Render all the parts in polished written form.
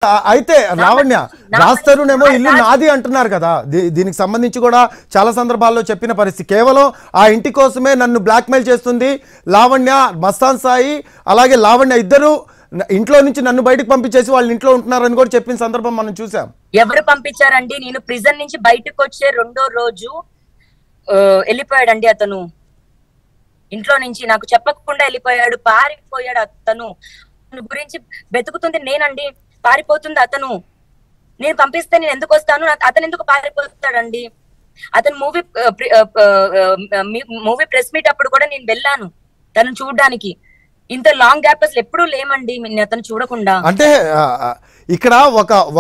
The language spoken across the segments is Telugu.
అయితే లావణ్య రాస్తారునేమో ఇల్లు నాది అంటున్నారు కదా, దీనికి సంబంధించి కూడా చాలా సందర్భాల్లో చెప్పిన పరిస్థితి. కేవలం ఆ ఇంటి కోసమే నన్ను బ్లాక్మెయిల్ చేస్తుంది లావణ్య, మస్తాన్ సాయి అలాగే లావణ్య ఇద్దరు ఇంట్లో నుంచి నన్ను బయటకు పంపించేసి వాళ్ళ ఇంట్లో ఉంటున్నారని కూడా చెప్పిన సందర్భం మనం చూసాం. ఎవరు పంపించారండి? నేను ప్రిజన్ నుంచి బయటకు వచ్చే 2వ రోజు వెళ్ళిపోయాడండి అతను. ఇంట్లో నుంచి నాకు చెప్పకుండా వెళ్ళిపోయాడు, పారిపోయాడు అతను. గురించి వెతుకుతుంది నేనండి, పారిపోతుంది అతను. నేను పంపిస్తే నేను ఎందుకు వస్తాను, అతను ఎందుకు పారిపోతాడండి? అతను మూవీ ప్రెస్ మీట్ అప్పుడు కూడా నేను వెళ్ళాను తను చూడడానికి. ఇంత లాంగ్ గ్యాప్ అసలు ఎప్పుడూ లేమండి అతను చూడకుండా. అంటే ఇక్కడ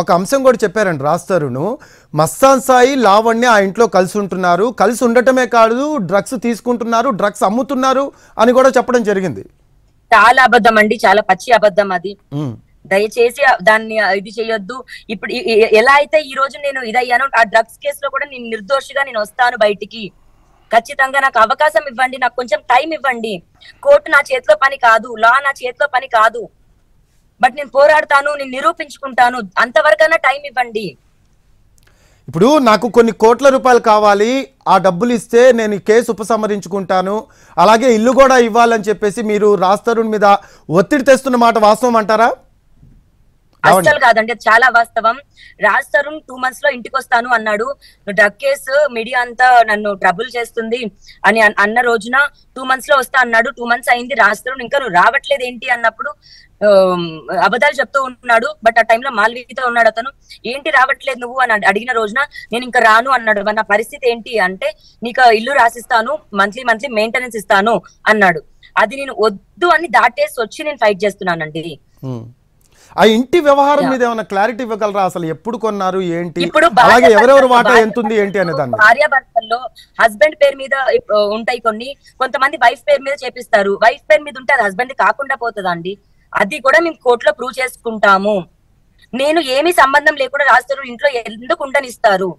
ఒక అంశం కూడా చెప్పారండి రాస్తారును, మస్తాన్ సాయి లావణ్య ఆ ఇంట్లో కలిసి ఉంటున్నారు, కలిసి ఉండటమే కాదు డ్రగ్స్ తీసుకుంటున్నారు, డ్రగ్స్ అమ్ముతున్నారు అని కూడా చెప్పడం జరిగింది. చాలా అబద్ధం అండి, చాలా పచ్చి అబద్ధం అది. దయచేసి దాన్ని ఇది చేయొద్దు. ఇప్పుడు ఎలా అయితే ఈ రోజు నేను ఇదయ్యాను, ఆ డ్రగ్స్ కేసులో కూడా నేను నిర్దోషిగా నేను వస్తాను బయటికి. ఖచ్చితంగా నాకు అవకాశం ఇవ్వండి, నాకు కొంచెం టైం ఇవ్వండి. కోర్టు నా చేతిలో పని కాదు, లా నా చేతిలో పని కాదు. బట్ నేను పోరాడతాను, నేను నిరూపించుకుంటాను. అంతవరకైనా టైం ఇవ్వండి. ఇప్పుడు నాకు కొన్ని కోట్ల రూపాయలు కావాలి, ఆ డబ్బులు ఇస్తే నేను ఈ కేసు ఉపసంహరించుకుంటాను, అలాగే ఇల్లు కూడా ఇవ్వాలని చెప్పేసి మీరు రాస్తారున్ మీద ఒత్తిడి తెస్తున్న మాట వాస్తవం అంటారా? అస్సలు కాదండి, చాలా వాస్తవం. రాజ్ తరుణ్ 2 months లో ఇంటికి వస్తాను అన్నాడు. డ్రగ్ కేసు మీడియా అంతా నన్ను ట్రబుల్ చేస్తుంది అని అన్న రోజున 2 months లో వస్తా అన్నాడు. 2 months అయింది, రాజ్ తరుణ్ ఇంకా నువ్వు రావట్లేదు ఏంటి అన్నప్పుడు అబద్ధాలు చెప్తూ ఉన్నాడు. బట్ ఆ టైంలో మాల్వీతో ఉన్నాడు అతను. ఏంటి రావట్లేదు నువ్వు అని అడిగిన రోజున నేను ఇంకా రాను అన్నాడు. నా పరిస్థితి ఏంటి అంటే, నీకు ఇల్లు రాసిస్తాను, మంత్లీ మెయింటెనెన్స్ ఇస్తాను అన్నాడు. అది నేను వద్దు అని దాటేసి వచ్చి నేను ఫైట్ చేస్తున్నానండి. ఆ ఇంటి వ్యవహారం మీద ఏమైనా క్లారిటీ ఇవ్వగలరా? అసలు ఎప్పుడు కొన్నారు ఏంటి, అలాగే ఎవరెవరు వాటా ఎంతుంది ఏంటి అనే దాన్ని. భార్యాభర్తల్లో హస్బెండ్ పేరు మీద ఉంటాయి కొన్ని, కొంతమంది వైఫ్ పేరు మీద చేపిస్తారు. వైఫ్ పేరు మీద ఉంటే అది హస్బెండ్ కాకుండా పోతుందా అండి? అది కూడా మేము కోర్టులో ప్రూవ్ చేసుకుంటాము. నేను ఏమీ సంబంధం లేకుండా రాస్తారు ఇంట్లో ఎందుకు ఉండనిస్తారు?